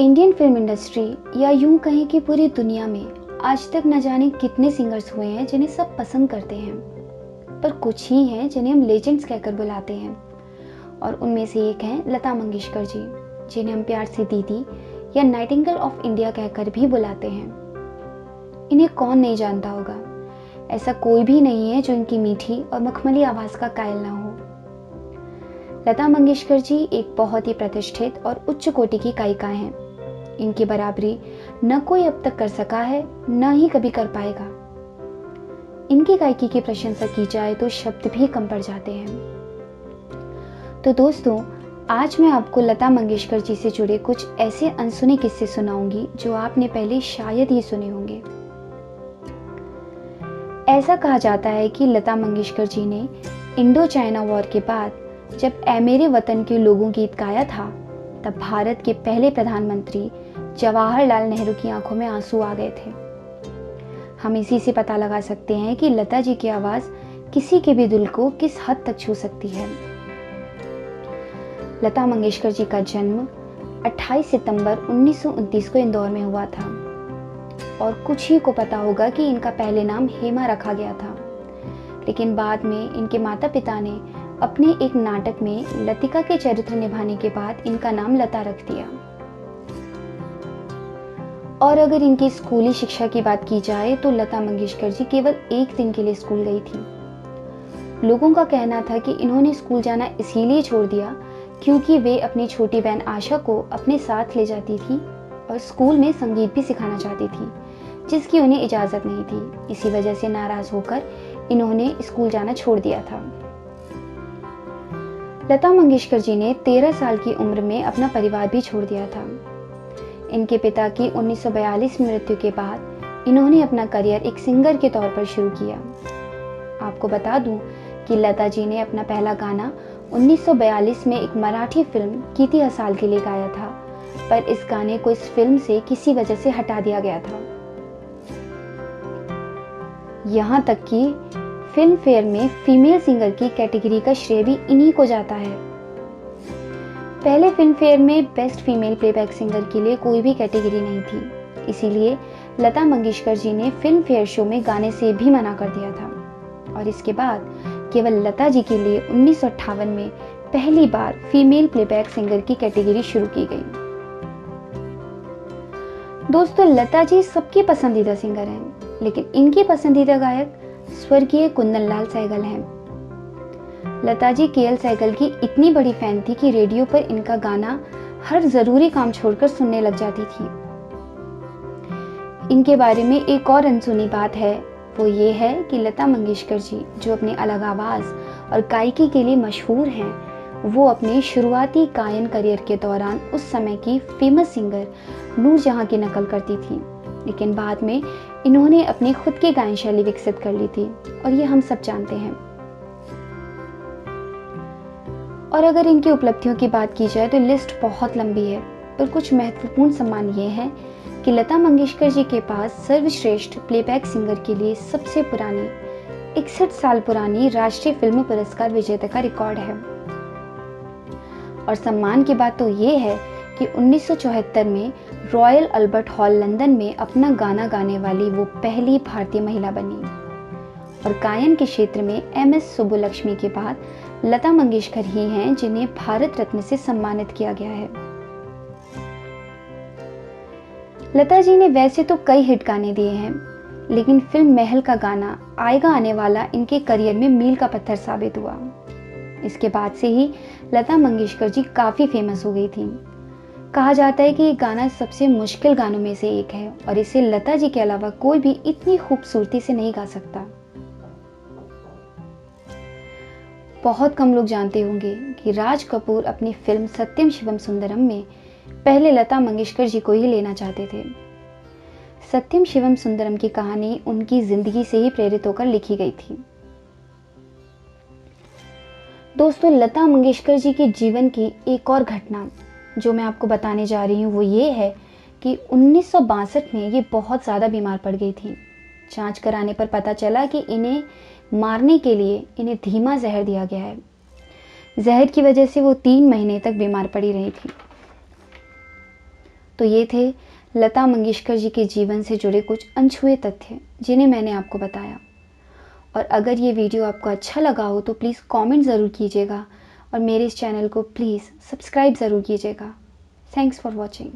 Indian film industry या यूं कहें कि पूरी दुनिया में आज तक न जाने कितने सिंगर्स हुए हैं जिन्हें सब पसंद करते हैं, पर कुछ ही हैं जिन्हें हम लेजेंड्स कहकर बुलाते हैं। और उनमें से एक हैं लता मंगेशकर जी, जिन्हें हम प्यार से दीदी या नाइटिंगेल ऑफ इंडिया कहकर भी बुलाते हैं। इन्हें कौन नहीं जानता होगा। ऐसा कोई भी नहीं है जो इनकी मीठी और मखमली आवाज़ का कायल ना हो। लता मंगेशकर जी एक बहुत ही प्रतिष्ठित और उच्च कोटि की गायिका हैं। इनकी बराबरी न कोई अब तक कर सका है, न ही कभी कर पाएगा। इनकी गायकी की प्रशंसा की जाए तो शब्द भी कम पड़ जाते हैं। तो दोस्तों, आज मैं आपको लता मंगेशकर जी से जुड़े कुछ ऐसे अनसुने किस्से सुनाऊंगी जो आपने पहले शायद ही सुने होंगे। ऐसा कहा जाता है कि लता मंगेशकर जी ने इंडो चाइना वॉर के बाद जब ऐ मेरे वतन के लोगों गीत गाया था, तब भारत के पहले प्रधानमंत्री जवाहरलाल नेहरू की आंखों में आंसू आ गए थे। हम इसी से पता लगा सकते हैं कि लता जी की आवाज किसी के भी दिल को किस हद तक छू सकती है। लता मंगेशकर जी का जन्म 28 सितंबर 1929 को इंदौर में हुआ था और कुछ ही को पता होगा कि इनका पहले नाम हेमा रखा गया था, लेकिन बाद में इनके माता पिता ने अपने एक नाटक में लतिका के चरित्र निभाने के बाद इनका नाम लता रख दिया। और अगर इनकी स्कूली शिक्षा की बात की जाए तो लता मंगेशकर जी केवल एक दिन के लिए स्कूल गई थी। लोगों का कहना था कि इन्होंने स्कूल जाना इसीलिए छोड़ दिया क्योंकि वे अपनी छोटी बहन आशा को अपने साथ ले जाती थी और स्कूल में संगीत भी सिखाना चाहती थी, जिसकी उन्हें इजाज़त नहीं थी। इसी वजह से नाराज होकर इन्होंने स्कूल जाना छोड़ दिया था। लता मंगेशकर जी ने 13 साल की उम्र में अपना परिवार भी छोड़ दिया था। इनके पिता की 1942 में मृत्यु के बाद इन्होंने अपना करियर एक सिंगर के तौर पर शुरू किया। आपको बता दूं कि लता जी ने अपना पहला गाना 1942 में एक मराठी फिल्म कीती हसाल के लिए गाया था, पर इस गाने को इस फिल्म से किसी वजह से हटा दिया गया था। यहाँ तक कि फिल्म फेयर में फीमेल सिंगर की कैटेगरी का श्रेय भी इन्हीं को जाता है। पहले फिल्म फेयर में बेस्ट फीमेल प्लेबैक सिंगर के लिए कोई भी कैटेगरी नहीं थी, इसीलिए लता मंगेशकर जी ने फिल्म फेयर शो में गाने से भी मना कर दिया था और इसके बाद केवल लता जी के लिए 1958 में पहली बार फीमेल प्लेबैक सिंगर की कैटेगरी शुरू की गई। दोस्तों, लता जी सबकी पसंदीदा सिंगर हैं, लेकिन इनकी पसंदीदा गायक स्वर्गीय कुंदन लाल सहगल हैं। लता जी केएल सहगल की इतनी बड़ी फैन थी कि रेडियो पर इनका गाना हर जरूरी काम छोड़कर सुनने लग जाती थी। इनके बारे में एक और अनसुनी बात है, वो ये है कि लता मंगेशकर जी जो अपनी अलग आवाज और गायकी के लिए मशहूर हैं, वो अपने शुरुआती गायन करियर के दौरान उस समय की फेमस सिंगर नूरजहां की नकल करती थी, लेकिन बाद में इन्होंने अपनी खुद की गायन शैली विकसित कर ली थी और ये हम सब जानते हैं। और अगर इनकी उपलब्धियों की बात की जाए तो लिस्ट बहुत लंबी है, पर कुछ महत्वपूर्ण सम्मान ये हैं कि लता मंगेशकर जी के पास सर्वश्रेष्ठ प्लेबैक सिंगर के लिए सबसे पुरानी 61 साल पुरानी राष्ट्रीय फिल्म पुरस्कार विजेता का रिकॉर्ड है। और सम्मान की बात तो ये है कि 1974 में रॉयल अल्बर्ट हॉल लंदन में अपना गाना गाने वाली वो पहली भारतीय महिला बनी। और गायन के क्षेत्र में MS सुब्बुलक्ष्मी के बाद लता मंगेशकर ही हैं जिन्हें भारत रत्न से सम्मानित किया गया है। लता जी ने वैसे तो कई हिट गाने दिए हैं, लेकिन फिल्म महल का गाना आएगा आने वाला इनके करियर में मील का पत्थर साबित हुआ। इसके बाद से ही लता मंगेशकर जी काफी फेमस हो गई थी। कहा जाता है कि ये गाना सबसे मुश्किल गानों में से एक है और इसे लता जी के अलावा कोई भी इतनी खूबसूरती से नहीं गा सकता। बहुत कम लोग जानते होंगे कि राज कपूर अपनी फिल्म सत्यम शिवम सुंदरम में पहले लता मंगेशकर जी को ही लेना चाहते थे। सत्यम शिवम सुंदरम की कहानी उनकी जिंदगी से ही प्रेरित होकर लिखी गई थी। दोस्तों, लता मंगेशकर जी के जीवन की एक और घटना जो मैं आपको बताने जा रही हूँ वो ये है कि 1962 में ये बहुत ज़्यादा बीमार पड़ गई थी। जांच कराने पर पता चला कि इन्हें मारने के लिए इन्हें धीमा जहर दिया गया है। जहर की वजह से वो 3 महीने तक बीमार पड़ी रही थी। तो ये थे लता मंगेशकर जी के जीवन से जुड़े कुछ अनछुए तथ्य जिन्हें मैंने आपको बताया। और अगर ये वीडियो आपको अच्छा लगा हो तो प्लीज़ कमेंट ज़रूर कीजिएगा और मेरे इस चैनल को प्लीज़ सब्सक्राइब ज़रूर कीजिएगा। Thanks for watching.